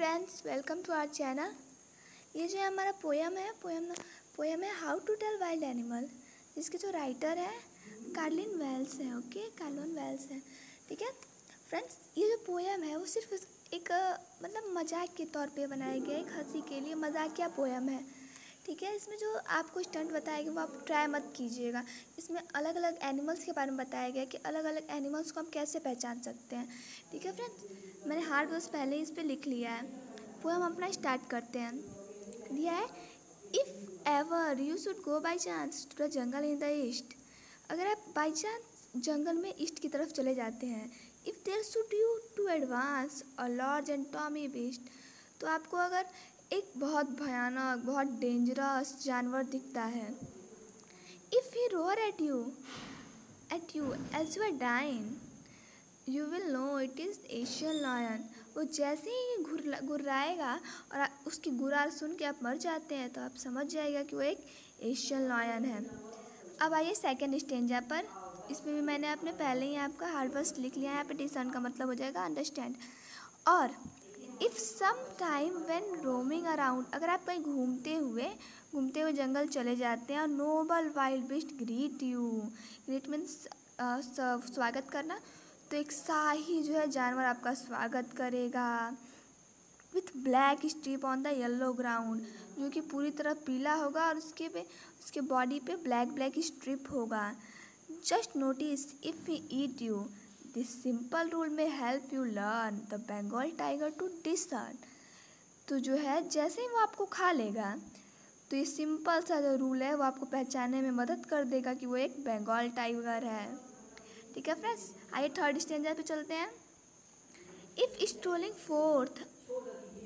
Friends, welcome to our channel. ये जो हमारा पोयम है how to tell wild animal, जिसके जो राइटर है कार्लिन वेल्स है। कार्लिन वेल्स है। ठीक है फ्रेंड्स, ये जो पोयम है वो सिर्फ एक मतलब मजाक के तौर पे बनाया गया है, एक हंसी के लिए मजाकिया पोयम है। ठीक है, इसमें जो आपको स्टंट बताया गया वो आप ट्राई मत कीजिएगा। इसमें अलग अलग एनिमल्स के बारे में बताया गया है कि अलग अलग एनिमल्स को हम कैसे पहचान सकते हैं। ठीक है फ्रेंड्स, मैंने हार्ड वर्ड्स पहले ही इस पर लिख लिया है। पोएम अपना स्टार्ट करते हैं। दिया है, if ever you should go by chance to the jungle in the east. अगर आप बाई चांस जंगल में ईस्ट की तरफ चले जाते हैं, if there should you to advance a large and tawny beast, तो आपको अगर एक बहुत भयानक बहुत डेंजरस जानवर दिखता है। If he roar at you as you are dying, you will know it is Asian lion. वो जैसे ही गुर्राएगा और उसकी गुर्रार सुन के आप मर जाते हैं, तो आप समझ जाएगा कि वो एक एशियन लायन है। अब आइए सेकेंड स्टेंजा पर। इसमें भी मैंने अपने पहले ही आपका हार्ड वर्ड लिख लिया है। यहाँ पे डिसन का मतलब हो जाएगा अंडरस्टैंड। और if some time when roaming around, अगर आप कहीं घूमते हुए जंगल चले जाते हैं और noble wild beast greet you, greet means स्वागत करना, तो एक शाही जो है जानवर आपका स्वागत करेगा with black strip on the yellow ground, जो कि पूरी तरह पीला होगा और उसके बॉडी पे ब्लैक स्ट्रिप होगा। Just notice if he eat you, this simple rule may help you learn the Bengal tiger to discern. तो जो है जैसे ही वो आपको खा लेगा, तो ये सिंपल सा जो रूल है वो आपको पहचानने में मदद कर देगा कि वो एक बंगाल टाइगर है। ठीक है फ्रेंड्स, आइए थर्ड स्टेंजा पे चलते हैं। If strolling fourth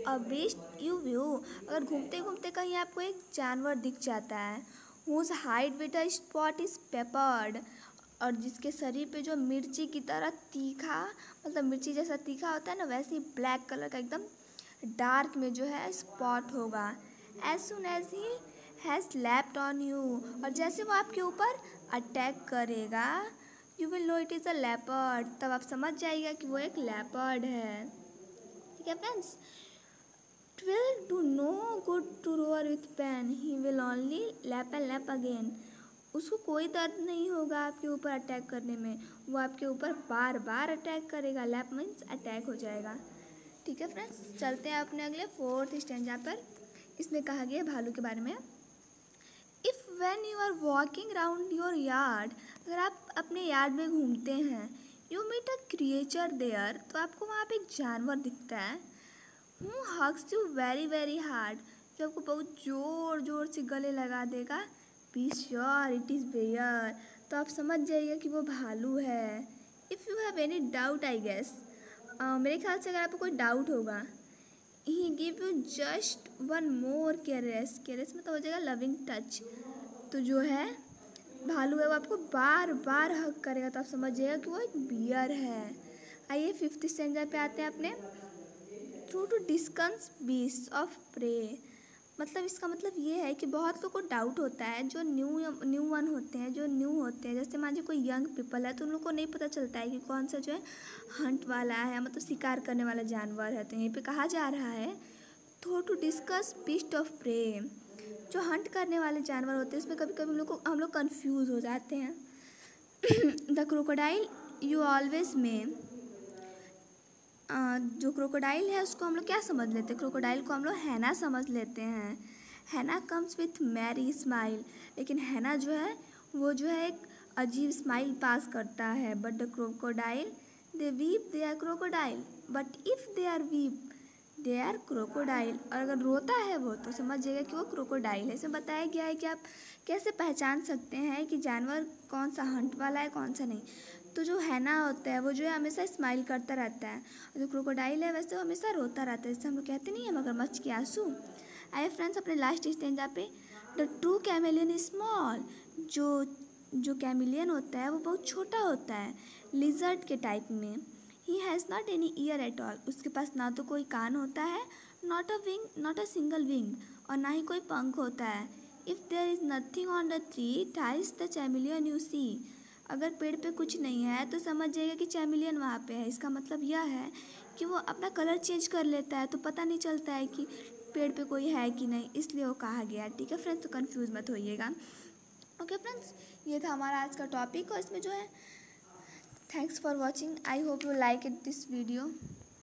a beast you view, अगर घूमते घूमते कहीं आपको एक जानवर दिख जाता है, whose hide with a spot is peppered, और जिसके शरीर पे जो मिर्ची की तरह तीखा, मतलब मिर्ची जैसा तीखा होता है ना, वैसे ही ब्लैक कलर का एकदम डार्क में जो है स्पॉट होगा। As soon as he has leaped on you, और जैसे वो आपके ऊपर अटैक करेगा, you will know it is a leopard, तब आप समझ जाइएगा कि वो एक लेपर्ड है। ठीक है friends, it will do no good to roar with pain, he will only leap and leap again. उसको कोई दर्द नहीं होगा आपके ऊपर अटैक करने में, वो आपके ऊपर बार बार अटैक करेगा। लैप मीन्स अटैक हो जाएगा। ठीक है फ्रेंड्स, चलते हैं अपने अगले फोर्थ स्टेंजा पर। इसमें कहा गया भालू के बारे में। If when you are walking round your yard, अगर आप अपने यार्ड में घूमते हैं, you meet a creature there, तो आपको वहाँ पे एक जानवर दिखता है। Who hugs you very very hard, जो आपको बहुत ज़ोर ज़ोर से गले लगा देगा। Be sure it is bear, तो आप समझ जाइए कि वो भालू है। If you have any doubt I guess, मेरे ख्याल से अगर आपको कोई डाउट होगा, he give you just one more careless मतलब हो जाएगा लविंग टच। तो जो है भालू है वो आपको बार बार हग करेगा, तो आप समझ जाइएगा कि वो एक बियर है। आइए फिफ्थ स्टैंडर्ड पे आते हैं अपने। Through to discuss beast of prey, मतलब इसका मतलब ये है कि बहुत लोगों को डाउट होता है, जो न्यू वन होते हैं, जो न्यू होते हैं, जैसे मान लीजिए कोई यंग पीपल है, तो उन लोगों को नहीं पता चलता है कि कौन सा जो है हंट वाला है, मतलब शिकार करने वाला जानवर है। तो यहीं पे कहा जा रहा है through to discuss beast of prey, जो हंट करने वाले जानवर होते हैं, इसमें कभी कभी हम लोग कन्फ्यूज़ हो जाते हैं। द क्रोकोडाइल यू ऑलवेज में, जो क्रोकोडाइल है उसको हम लोग क्या समझ लेते हैं, क्रोकोडाइल को हम लोग हैना समझ लेते हैं। हैना कम्स विथ मैरी स्माइल, लेकिन हैना जो है वो जो है एक अजीब स्माइल पास करता है। But the crocodile they weep they are crocodile, but if they are weep they are crocodile, और अगर रोता है वो तो समझ जाइएगा कि वो क्रोकोडाइल है। इसमें बताया गया है कि आप कैसे पहचान सकते हैं कि जानवर कौन सा हंट वाला है कौन सा नहीं। तो जो हैना होता है वो जो है हमेशा स्माइल करता रहता है, और जो क्रोकोडाइल है वैसे वो हमेशा रोता रहता है, जैसे हम लोग कहते नहीं है मगरमच्छ के आंसू। आइए फ्रेंड्स अपने लास्ट स्टेंजा पे। The true chameleon is small, जो कैमिलियन होता है वो बहुत छोटा होता है, लिजर्ड के टाइप में। He has not any year at all, उसके पास ना तो कोई कान होता है, नॉट अ सिंगल विंग, और ना ही कोई पंख होता है। If there is nothing on the tree ties the chameleon you see, अगर पेड़ पे कुछ नहीं है तो समझ जाइएगा कि चैमिलियन वहाँ पे है। इसका मतलब यह है कि वो अपना कलर चेंज कर लेता है तो पता नहीं चलता है कि पेड़ पे कोई है कि नहीं, इसलिए वो कहा गया। ठीक है फ्रेंड्स, तो कंफ्यूज मत होइएगा। ओके फ्रेंड्स, ये था हमारा आज का टॉपिक और इसमें जो है thanks for watching. I hope you like it this video.